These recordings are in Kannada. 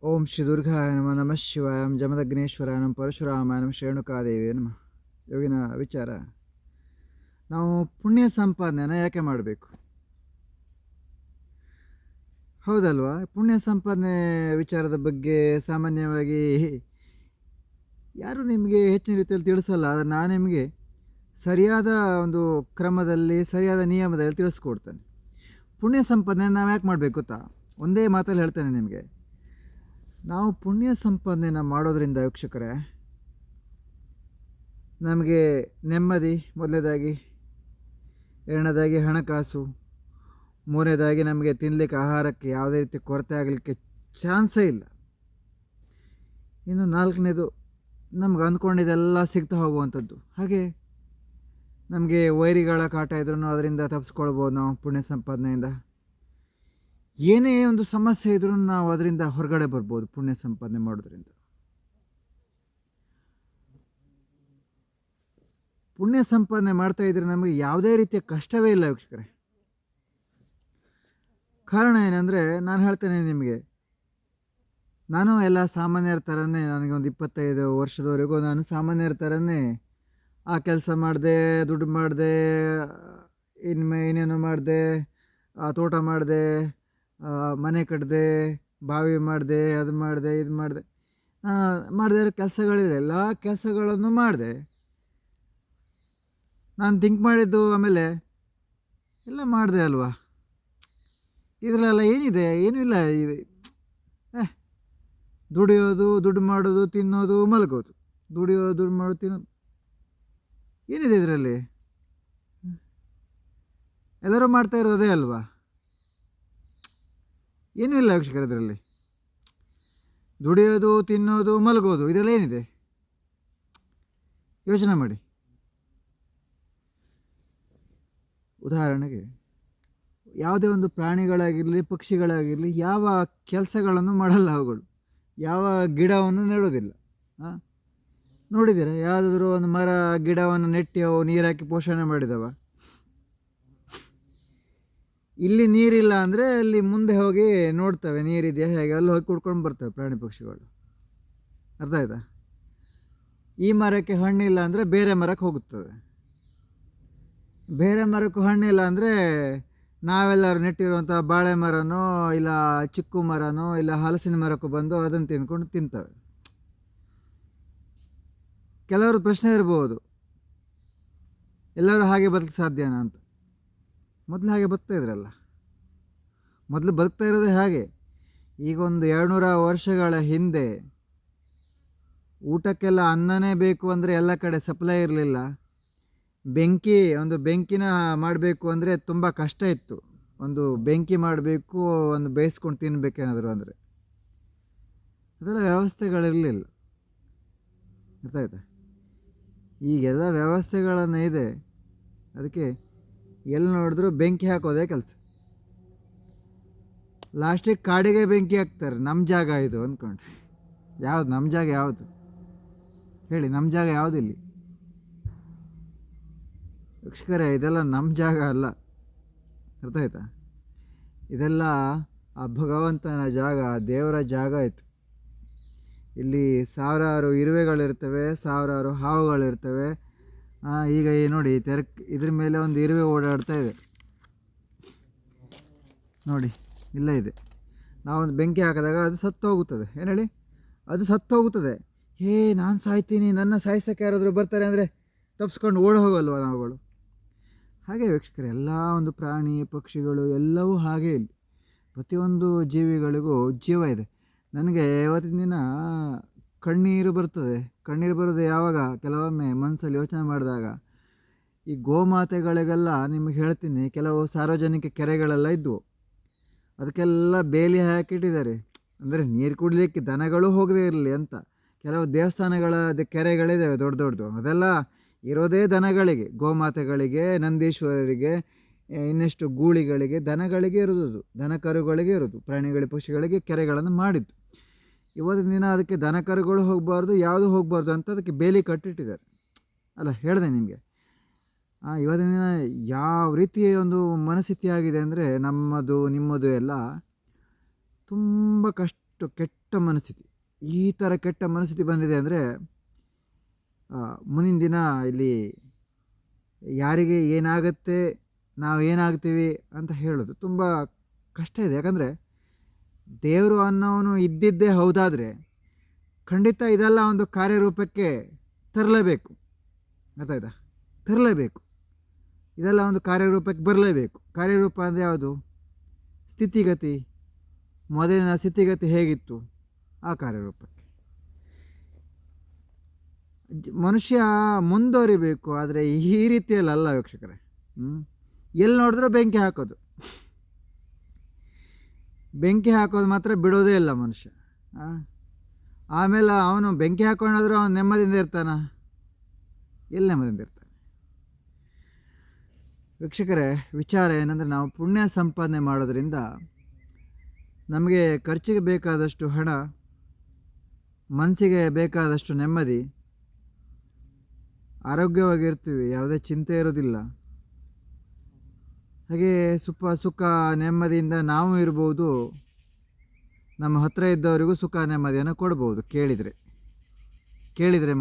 ಓಂ ಶ್ರೀ ದುರ್ಗಾಯ ನಮಃ ನಮಃ ಶಿವಾಯ ನಮಃ ಜಮದಗ್ನೇಶ್ವರಾಯ ನಮಃ ಪರಶುರಾಮಾಯ ನಮಃ ರೇಣುಕಾದೇವಿ ನಮಃ. ಯೋಗಿನ ವಿಚಾರ, ನಾವು ಪುಣ್ಯ ಸಂಪಾದನೆನ ಯಾಕೆ ಮಾಡಬೇಕು? ಹೌದಲ್ವಾ? ಪುಣ್ಯ ಸಂಪಾದನೆ ವಿಚಾರದ ಬಗ್ಗೆ ಸಾಮಾನ್ಯವಾಗಿ ಯಾರು ನಿಮಗೆ ಹೆಚ್ಚಿನ ರೀತಿಯಲ್ಲಿ ತಿಳಿಸಲ್ಲ. ಆದರೆ ನಾನು ನಿಮಗೆ ಸರಿಯಾದ ಒಂದು ಕ್ರಮದಲ್ಲಿ, ಸರಿಯಾದ ನಿಯಮದಲ್ಲಿ ತಿಳಿಸ್ಕೊಡ್ತೇನೆ. ಪುಣ್ಯ ಸಂಪಾದನೆ ನಾವು ಯಾಕೆ ಮಾಡಬೇಕು ಗೊತ್ತಾ? ಒಂದೇ ಮಾತಲ್ಲಿ ಹೇಳ್ತೇನೆ ನಿಮಗೆ. ನಾವು ಪುಣ್ಯ ಸಂಪಾದನೆನ ಮಾಡೋದ್ರಿಂದ ವೀಕ್ಷಕರೇ, ನಮಗೆ ನೆಮ್ಮದಿ ಮೊದಲನೇದಾಗಿ, ಎರಡನೇದಾಗಿ ಹಣಕಾಸು, ಮೂರನೇದಾಗಿ ನಮಗೆ ತಿನ್ನಲಿಕ್ಕೆ ಆಹಾರಕ್ಕೆ ಯಾವುದೇ ರೀತಿ ಕೊರತೆ ಆಗಲಿಕ್ಕೆ ಚಾನ್ಸೇ ಇಲ್ಲ. ಇನ್ನು ನಾಲ್ಕನೇದು, ನಮ್ಗೆ ಅಂದ್ಕೊಂಡಿದ್ದೆಲ್ಲ ಸಿಗ್ತಾ ಹೋಗುವಂಥದ್ದು. ಹಾಗೆ ನಮಗೆ ವೈರಿಗಳ ಕಾಟ ಇದ್ರೂ ಅದರಿಂದ ತಪ್ಪಿಸ್ಕೊಳ್ಬೋದು ನಾವು ಪುಣ್ಯ ಸಂಪಾದನೆಯಿಂದ. ಏನೇ ಒಂದು ಸಮಸ್ಯೆ ಇದ್ರೂ ನಾವು ಅದರಿಂದ ಹೊರಗಡೆ ಬರ್ಬೋದು ಪುಣ್ಯ ಸಂಪಾದನೆ ಮಾಡೋದ್ರಿಂದ. ಪುಣ್ಯ ಸಂಪಾದನೆ ಮಾಡ್ತಾ ಇದ್ರೆ ನಮಗೆ ಯಾವುದೇ ರೀತಿಯ ಕಷ್ಟವೇ ಇಲ್ಲ ವೀಕ್ಷಕರೇ. ಕಾರಣ ಏನಂದರೆ, ನಾನು ಹೇಳ್ತೇನೆ ನಿಮಗೆ, ನಾನು ಎಲ್ಲ ಸಾಮಾನ್ಯರ ಥರನೇ, ನನಗೆ ಒಂದು 25 ವರ್ಷದವರೆಗೂ ನಾನು ಸಾಮಾನ್ಯರ ಥರನೇ ಆ ಕೆಲಸ ಮಾಡಿದೆ, ದುಡ್ಡು ಮಾಡಿದೆ, ಇನ್ನೇನು ಮಾಡಿದೆ, ತೋಟ ಮಾಡಿದೆ, ಮನೆ ಕಟ್ಟಿದೆ, ಬಾವಿ ಮಾಡಿದೆ, ಅದು ಮಾಡಿದೆ, ಇದು ಮಾಡಿದೆ, ಮಾಡದೇ ಇರೋ ಕೆಲಸಗಳಿದೆ. ಎಲ್ಲ ಕೆಲಸಗಳನ್ನು ಮಾಡಿದೆ. ನಾನು ಥಿಂಕ್ ಮಾಡಿದ್ದು ಆಮೇಲೆ ಎಲ್ಲ ಮಾಡಿದೆ ಅಲ್ವಾ, ಇದರಲ್ಲೆಲ್ಲ ಏನಿದೆ? ಏನೂ ಇಲ್ಲ. ಇದು ದುಡಿಯೋದು, ದುಡ್ಡು ಮಾಡೋದು, ತಿನ್ನೋದು, ಮಲಗೋದು, ದುಡಿಯೋದು, ದುಡ್ಡು ಮಾಡೋದು, ತಿನ್ನೋದು, ಏನಿದೆ ಇದರಲ್ಲಿ? ಎಲ್ಲರೂ ಮಾಡ್ತಾ ಇರೋದೇ ಅಲ್ವಾ? ಏನೂ ಇಲ್ಲ ವೀಕ್ಷಕರು ಇದರಲ್ಲಿ. ದುಡಿಯೋದು, ತಿನ್ನೋದು, ಮಲಗೋದು, ಇದರಲ್ಲಿ ಏನಿದೆ? ಯೋಚನೆ ಮಾಡಿ. ಉದಾಹರಣೆಗೆ, ಯಾವುದೇ ಒಂದು ಪ್ರಾಣಿಗಳಾಗಿರಲಿ, ಪಕ್ಷಿಗಳಾಗಿರಲಿ, ಯಾವ ಕೆಲಸಗಳನ್ನು ಮಾಡಲ್ಲ ಅವುಗಳು. ಯಾವ ಗಿಡವನ್ನು ನೆಡೋದಿಲ್ಲ. ನೋಡಿದ್ದೀರ? ಯಾವುದಾದ್ರೂ ಒಂದು ಮರ ಗಿಡವನ್ನು ನೆಟ್ಟಿ ಅವು ನೀರು ಹಾಕಿ ಪೋಷಣೆ ಮಾಡಿದವ? ಇಲ್ಲಿ ನೀರಿಲ್ಲ ಅಂದರೆ ಅಲ್ಲಿ ಮುಂದೆ ಹೋಗಿ ನೋಡ್ತವೆ ನೀರಿದೆಯಾ ಹೇಗೆ, ಅಲ್ಲಿ ಹೋಗಿ ಕುಡ್ಕೊಂಡು ಬರ್ತವೆ ಪ್ರಾಣಿ ಪಕ್ಷಿಗಳು. ಅರ್ಥ ಆಯ್ತಾ? ಈ ಮರಕ್ಕೆ ಹಣ್ಣಿಲ್ಲ ಅಂದರೆ ಬೇರೆ ಮರಕ್ಕೆ ಹೋಗುತ್ತದೆ. ಬೇರೆ ಮರಕ್ಕೂ ಹಣ್ಣಿಲ್ಲ ಅಂದರೆ ನಾವೆಲ್ಲರೂ ನೆಟ್ಟಿರುವಂಥ ಬಾಳೆ ಮರನೋ ಇಲ್ಲ ಚಿಕ್ಕು ಮರನೋ ಇಲ್ಲ ಹಲಸಿನ ಮರಕ್ಕೂ ಬಂದು ಅದನ್ನು ತಿಂದ್ಕೊಂಡು ತಿಂತವೆ. ಕೆಲವರು ಪ್ರಶ್ನೆ ಇರ್ಬೋದು, ಎಲ್ಲರೂ ಹಾಗೆ ಬದುಕ ಸಾಧ್ಯನಾ ಅಂತ. ಮೊದಲು ಹಾಗೆ ಬದುಕ್ತಾ ಇದ್ರಲ್ಲ. ಮೊದಲು ಬದುಕ್ತಾ ಇರೋದೇ ಹಾಗೆ. ಈಗ ಒಂದು 200 ವರ್ಷಗಳ ಹಿಂದೆ ಊಟಕ್ಕೆಲ್ಲ ಅನ್ನನೇ ಬೇಕು ಅಂದರೆ ಎಲ್ಲ ಕಡೆ ಸಪ್ಲೈ ಇರಲಿಲ್ಲ. ಒಂದು ಬೆಂಕಿನ ಮಾಡಬೇಕು ಅಂದರೆ ತುಂಬ ಕಷ್ಟ ಇತ್ತು. ಒಂದು ಬೆಂಕಿ ಮಾಡಬೇಕು, ಒಂದು ಬೇಯಿಸ್ಕೊಂಡು ತಿನ್ನಬೇಕೇನಾದರೂ ಅಂದರೆ ಅದೆಲ್ಲ ವ್ಯವಸ್ಥೆಗಳಿರಲಿಲ್ಲ. ಗೊತ್ತಾಯ್ತಾ? ಈಗೆಲ್ಲ ವ್ಯವಸ್ಥೆಗಳನ್ನು ಇದೆ. ಅದಕ್ಕೆ ಎಲ್ಲಿ ನೋಡಿದ್ರೂ ಬೆಂಕಿ ಹಾಕೋದೇ ಕೆಲಸ. ಲಾಸ್ಟಿಗೆ ಕಾಡಿಗೆ ಬೆಂಕಿ ಹಾಕ್ತಾರೆ. ನಮ್ಮ ಜಾಗ ಇದು ಅಂದ್ಕೊಂಡು. ಯಾವುದು ನಮ್ಮ ಜಾಗ? ಯಾವುದು ಹೇಳಿ? ನಮ್ಮ ಜಾಗ ಯಾವುದಿಲ್ಲಿ ವೀಕ್ಷಕರೇ? ಇದೆಲ್ಲ ನಮ್ಮ ಜಾಗ ಅಲ್ಲ. ಅರ್ಥ ಆಯ್ತಾ? ಇದೆಲ್ಲ ಆ ಭಗವಂತನ ಜಾಗ, ದೇವರ ಜಾಗ ಆಯಿತು. ಇಲ್ಲಿ ಸಾವಿರಾರು ಇರುವೆಗಳಿರ್ತವೆ, ಸಾವಿರಾರು ಹಾವುಗಳಿರ್ತವೆ. ಈಗ ನೋಡಿ, ಇದ್ರ ಮೇಲೆ ಒಂದು ಇರುವೆ ಓಡಾಡ್ತಾ ಇದೆ ನೋಡಿ, ಇಲ್ಲೇ ಇದೆ. ನಾವೊಂದು ಬೆಂಕಿ ಹಾಕಿದಾಗ ಅದು ಸತ್ತು ಹೋಗುತ್ತದೆ. ಏನು ಹೇಳಿ? ಅದು ಸತ್ತು ಹೋಗುತ್ತದೆ. ನಾನು ಸಾಯ್ತೀನಿ, ನನ್ನ ಸಾಯಿಸೋಕ್ಕೆ ಯಾರಾದರೂ ಬರ್ತಾರೆ ಅಂದರೆ ತಪ್ಪಿಸ್ಕೊಂಡು ಓಡಿ ಹೋಗಲ್ವ ನಾವುಗಳು? ಹಾಗೆ ವೀಕ್ಷಕರು, ಎಲ್ಲ ಒಂದು ಪ್ರಾಣಿ ಪಕ್ಷಿಗಳು ಎಲ್ಲವೂ ಹಾಗೆ. ಇಲ್ಲಿ ಪ್ರತಿಯೊಂದು ಜೀವಿಗಳಿಗೂ ಜೀವ ಇದೆ. ನನಗೆ ಇವತ್ತಿನ ದಿನ ಕಣ್ಣೀರು ಬರ್ತದೆ. ಕಣ್ಣೀರು ಬರೋದು ಯಾವಾಗ? ಕೆಲವೊಮ್ಮೆ ಮನಸ್ಸಲ್ಲಿ ಯೋಚನೆ ಮಾಡಿದಾಗ. ಈ ಗೋಮಾತೆಗಳಿಗೆಲ್ಲ ನಿಮಗೆ ಹೇಳ್ತೀನಿ, ಕೆಲವು ಸಾರ್ವಜನಿಕ ಕೆರೆಗಳೆಲ್ಲ ಇದ್ದವು, ಅದಕ್ಕೆಲ್ಲ ಬೇಲಿ ಹಾಕಿಟ್ಟಿದ್ದಾರೆ. ಅಂದರೆ ನೀರು ಕುಡಿಲಿಕ್ಕೆ ದನಗಳು ಹೋಗದೇ ಇರಲಿ ಅಂತ. ಕೆಲವು ದೇವಸ್ಥಾನಗಳ ಕೆರೆಗಳಿದ್ದಾವೆ ದೊಡ್ಡ ದೊಡ್ಡದು, ಅದೆಲ್ಲ ಇರೋದೇ ದನಗಳಿಗೆ, ಗೋಮಾತೆಗಳಿಗೆ, ನಂದೀಶ್ವರರಿಗೆ, ಇನ್ನೆಷ್ಟು ಗೂಳಿಗಳಿಗೆ, ದನಗಳಿಗೆ ಇರೋದು, ದನ ಕರುಗಳಿಗೆ ಇರೋದು. ಪ್ರಾಣಿಗಳಿಗೆ ಪಕ್ಷಿಗಳಿಗೆ ಕೆರೆಗಳನ್ನು ಮಾಡಿದ್ದು. ಇವತ್ತಿನ ದಿನ ಅದಕ್ಕೆ ದನ ಕರುಗಳು ಹೋಗಬಾರ್ದು, ಯಾವುದು ಹೋಗಬಾರ್ದು ಅಂತ ಅದಕ್ಕೆ ಬೇಲಿ ಕಟ್ಟಿಟ್ಟಿದ್ದಾರೆ. ಅಲ್ಲ, ಹೇಳಿದೆ ನಿಮಗೆ. ಇವತ್ತಿನ ದಿನ ಯಾವ ರೀತಿಯ ಒಂದು ಮನಸ್ಥಿತಿ ಆಗಿದೆ ಅಂದರೆ, ನಮ್ಮದು ನಿಮ್ಮದು ಎಲ್ಲ ತುಂಬ ಎಷ್ಟು ಕೆಟ್ಟ ಮನಸ್ಥಿತಿ. ಈ ಥರ ಕೆಟ್ಟ ಮನಸ್ಥಿತಿ ಬಂದಿದೆ ಅಂದರೆ ಮುಂದಿನ ದಿನ ಇಲ್ಲಿ ಯಾರಿಗೆ ಏನಾಗುತ್ತೆ, ನಾವು ಏನಾಗ್ತೀವಿ ಅಂತ ಹೇಳೋದು ತುಂಬ ಕಷ್ಟ ಇದೆ. ಯಾಕಂದರೆ ದೇವರು ಅನ್ನೋನು ಇದ್ದಿದ್ದೇ ಹೌದಾದರೆ ಖಂಡಿತ ಇದೆಲ್ಲ ಒಂದು ಕಾರ್ಯರೂಪಕ್ಕೆ ತರಲೇಬೇಕು. ಗೊತ್ತಾಯ್ತಾ? ತರಲೇಬೇಕು. ಇದೆಲ್ಲ ಒಂದು ಕಾರ್ಯರೂಪಕ್ಕೆ ಬರಲೇಬೇಕು. ಕಾರ್ಯರೂಪ ಅಂದರೆ ಯಾವುದು? ಸ್ಥಿತಿಗತಿ, ಮೊದಲಿನ ಸ್ಥಿತಿಗತಿ ಹೇಗಿತ್ತು ಆ ಕಾರ್ಯರೂಪಕ್ಕೆ ಮನುಷ್ಯ ಮುಂದುವರಿಬೇಕು. ಆದರೆ ಈ ರೀತಿಯಲ್ಲ ವೀಕ್ಷಕರೇ. ಎಲ್ಲಿ ನೋಡಿದ್ರೂ ಬೆಂಕಿ ಹಾಕೋದು, ಬೆಂಕಿ ಹಾಕೋದು ಮಾತ್ರ ಬಿಡೋದೇ ಇಲ್ಲ ಮನುಷ್ಯ. ಆಮೇಲೆ ಅವನು ಬೆಂಕಿ ಹಾಕೊಂಡಾದ್ರೂ ಅವನು ನೆಮ್ಮದಿಯಿಂದ ಇರ್ತಾನ? ಎಲ್ಲಿ ನೆಮ್ಮದಿಯಿಂದ ಇರ್ತಾನೆ? ವೀಕ್ಷಕರೇ, ವಿಚಾರ ಏನಂದರೆ, ನಾವು ಪುಣ್ಯ ಸಂಪಾದನೆ ಮಾಡೋದ್ರಿಂದ ನಮಗೆ ಖರ್ಚಿಗೆ ಬೇಕಾದಷ್ಟು ಹಣ, ಮನಸ್ಸಿಗೆ ಬೇಕಾದಷ್ಟು ನೆಮ್ಮದಿ, ಆರೋಗ್ಯವಾಗಿರ್ತೀವಿ, ಯಾವುದೇ ಚಿಂತೆ ಇರೋದಿಲ್ಲ. ಹಾಗೆ ಸುಖ ನೆಮ್ಮದಿಯಿಂದ ನಾವು ಇರ್ಬೋದು, ನಮ್ಮ ಹತ್ತಿರ ಇದ್ದವರಿಗೂ ಸುಖ ನೆಮ್ಮದಿಯನ್ನು ಕೊಡ್ಬೋದು, ಕೇಳಿದರೆ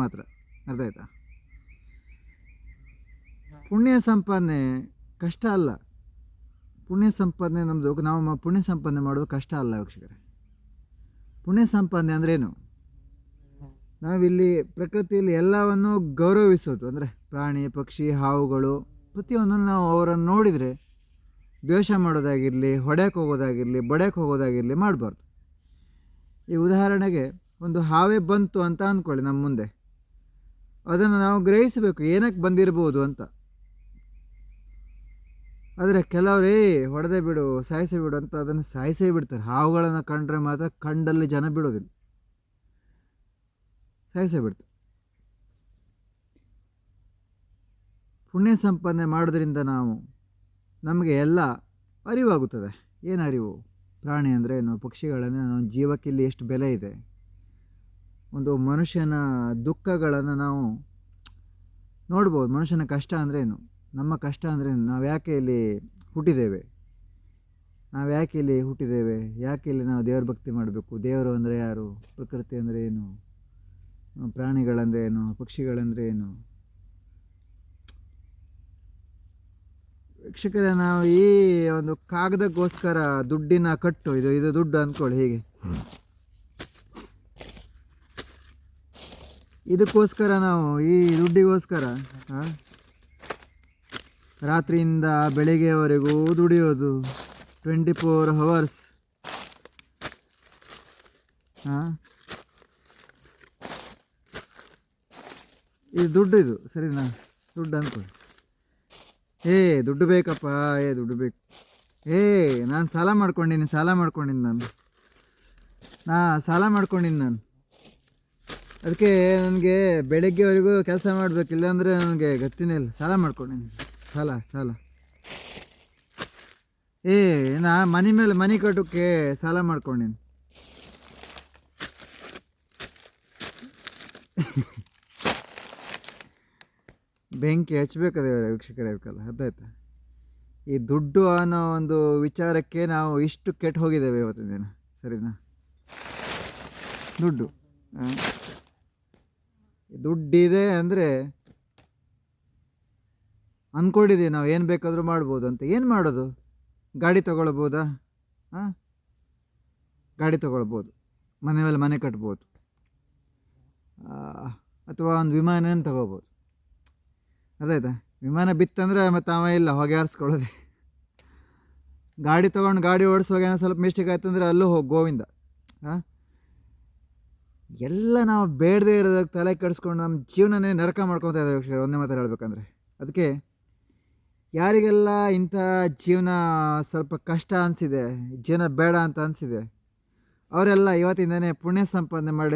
ಮಾತ್ರ. ಅರ್ಥ ಆಯ್ತಾ? ಪುಣ್ಯ ಸಂಪಾದನೆ ಕಷ್ಟ ಅಲ್ಲ. ಪುಣ್ಯ ಸಂಪಾದನೆ ನಾವು ಪುಣ್ಯ ಸಂಪಾದನೆ ಮಾಡೋದು ಕಷ್ಟ ಅಲ್ಲ ವೀಕ್ಷಕರೇ. ಪುಣ್ಯ ಸಂಪಾದನೆ ಅಂದ್ರೇನು? ನಾವಿಲ್ಲಿ ಪ್ರಕೃತಿಯಲ್ಲಿ ಎಲ್ಲವನ್ನು ಗೌರವಿಸೋದು. ಅಂದರೆ ಪ್ರಾಣಿ ಪಕ್ಷಿ ಹಾವುಗಳು ಪ್ರತಿಯೊಂದನ್ನು ನಾವು ಅವರನ್ನು ನೋಡಿದರೆ ದ್ವೇಷ ಮಾಡೋದಾಗಿರಲಿ, ಹೊಡೆಯಕ್ಕೆ ಹೋಗೋದಾಗಿರಲಿ, ಬಡಿಯಕ್ಕೆ ಹೋಗೋದಾಗಿರಲಿ ಮಾಡಬಾರ್ದು. ಈ ಉದಾಹರಣೆಗೆ ಒಂದು ಹಾವೇ ಬಂತು ಅಂತ ಅಂದ್ಕೊಳ್ಳಿ ನಮ್ಮ ಮುಂದೆ, ಅದನ್ನು ನಾವು ಗ್ರಹಿಸಬೇಕು ಏನಕ್ಕೆ ಬಂದಿರ್ಬೋದು ಅಂತ. ಆದರೆ ಕೆಲವರೇ ಹೊಡೆದೇ ಬಿಡು, ಸಾಯಿಸೇ ಬಿಡು ಅಂತ ಅದನ್ನು ಸಾಯಿಸೇ ಬಿಡ್ತಾರೆ. ಹಾವುಗಳನ್ನು ಕಂಡ್ರೆ ಮಾತ್ರ ಕಂಡಲ್ಲಿ ಜನ ಬಿಡೋದಿಲ್ಲ, ಸಾಯಿಸೇ ಬಿಡ್ತಾರೆ. ಪುಣ್ಯ ಸಂಪಾದನೆ ಮಾಡೋದ್ರಿಂದ ನಮಗೆ ಎಲ್ಲ ಅರಿವಾಗುತ್ತದೆ. ಏನು ಅರಿವು? ಪ್ರಾಣಿ ಅಂದರೆ ಏನು, ಪಕ್ಷಿಗಳಂದರೆ ನಾವು ಜೀವಕ್ಕೆ ಇಲ್ಲಿ ಎಷ್ಟು ಬೆಲೆ ಇದೆ, ಒಂದು ಮನುಷ್ಯನ ದುಃಖಗಳನ್ನು ನಾವು ನೋಡ್ಬೋದು. ಮನುಷ್ಯನ ಕಷ್ಟ ಅಂದ್ರೇನು, ನಮ್ಮ ಕಷ್ಟ ಅಂದ್ರೇನು, ನಾವು ಯಾಕೆ ಇಲ್ಲಿ ಹುಟ್ಟಿದ್ದೇವೆ, ಯಾಕೆ ಇಲ್ಲಿ ನಾವು ದೇವ್ರ ಭಕ್ತಿ ಮಾಡಬೇಕು, ದೇವರು ಅಂದರೆ ಯಾರು, ಪ್ರಕೃತಿ ಅಂದರೆ ಏನು, ಪ್ರಾಣಿಗಳಂದರೆ ಏನು, ಪಕ್ಷಿಗಳಂದರೆ ಏನು. ವೀಕ್ಷಕರೇ, ನಾವು ಈ ಒಂದು ಕಾಗದಕ್ಕೋಸ್ಕರ ದುಡ್ಡಿನ ಕಟ್ಟು, ಇದು ದುಡ್ಡು ಅಂದ್ಕೊಳ್ಳಿ, ಹೀಗೆ ಇದಕ್ಕೋಸ್ಕರ ನಾವು ಈ ದುಡ್ಡಿಗೋಸ್ಕರ ರಾತ್ರಿಯಿಂದ ಬೆಳಿಗ್ಗೆವರೆಗೂ ದುಡಿಯೋದು, 24 hours. ಇದು ದುಡ್ಡು, ಇದು ಸರಿನಾ? ದುಡ್ಡು ಅಂದ್ಕೊಳ್ಳಿ. ದುಡ್ಡು ಬೇಕಪ್ಪ, ದುಡ್ಡು ಬೇಕು. ನಾನು ಸಾಲ ಮಾಡ್ಕೊಂಡಿನಿ ನಾನು ಅದಕ್ಕೆ ನನಗೆ ಬೆಳಗ್ಗೆವರೆಗೂ ಕೆಲಸ ಮಾಡಬೇಕು, ಇಲ್ಲಾಂದರೆ ನನಗೆ ಗತಿನೇ ಇಲ್ಲ. ಸಾಲ ಮಾಡ್ಕೊಂಡಿನಿ, ಸಾಲ. ನಾ ಮನೆ ಮೇಲೆ ಮನೆ ಕಟ್ಟೋಕ್ಕೆ ಸಾಲ ಮಾಡ್ಕೊಂಡಿನಿ. ಬೆಂಕಿ ಹಚ್ಬೇಕದೇ ವೀಕ್ಷಕರೇ, ಅದಕ್ಕಲ್ಲ. ಅರ್ಥಾಯ್ತಾ? ಈ ದುಡ್ಡು ಅನ್ನೋ ಒಂದು ವಿಚಾರಕ್ಕೆ ನಾವು ಇಷ್ಟು ಕೆಟ್ಟು ಹೋಗಿದ್ದೇವೆ ಇವತ್ತಿನ ದಿನ, ಸರಿನಾ? ದುಡ್ಡಿದೆ ಅಂದರೆ ಅಂದ್ಕೊಂಡಿದ್ದೀವಿ ನಾವು ಏನು ಬೇಕಾದರೂ ಮಾಡ್ಬೋದು ಅಂತ. ಏನು ಮಾಡೋದು? ಗಾಡಿ ತೊಗೊಳ್ಬೋದಾ? ಗಾಡಿ ತೊಗೊಳ್ಬೋದು, ಮನೆ ಮೇಲೆ ಮನೆ ಕಟ್ಬೋದು, ಅಥವಾ ಒಂದು ವಿಮಾನ ತಗೋಬೋದು. ಅದಾಯ್ತಾ? ವಿಮಾನ ಬಿತ್ತಂದರೆ ಮತ್ತು ಅವ ಇಲ್ಲ, ಹೊಗೆ ಹಾರಿಸ್ಕೊಳ್ಳೋದೆ. ಗಾಡಿ ತೊಗೊಂಡು ಗಾಡಿ ಓಡಿಸುವಾಗ ಏನೋ ಸ್ವಲ್ಪ ಮಿಸ್ಟೇಕ್ ಆಯ್ತು ಅಂದರೆ ಅಲ್ಲೂ ಹೋಗಿ ಗೋವಿಂದ. ಎಲ್ಲ ನಾವು ಬೇಡದೇ ಇರೋದಕ್ಕೆ ತಲೆ ಕೆಡಿಸ್ಕೊಂಡು ನಮ್ಮ ಜೀವನನೇ ನರಕ ಮಾಡ್ಕೊತಾ ಇದ್ದೇವೆ ವೀಕ್ಷಕರೇ, ಒಂದೇ ಮಾತು ಹೇಳಬೇಕಂದ್ರೆ. ಅದಕ್ಕೆ ಯಾರಿಗೆಲ್ಲ ಇಂಥ ಜೀವನ ಸ್ವಲ್ಪ ಕಷ್ಟ ಅನಿಸಿದೆ, ಜೀವನ ಬೇಡ ಅಂತ ಅನಿಸಿದೆ, ಅವರೆಲ್ಲ ಇವತ್ತಿಂದನೇ ಪುಣ್ಯ ಸಂಪಾದನೆ ಮಾಡಿ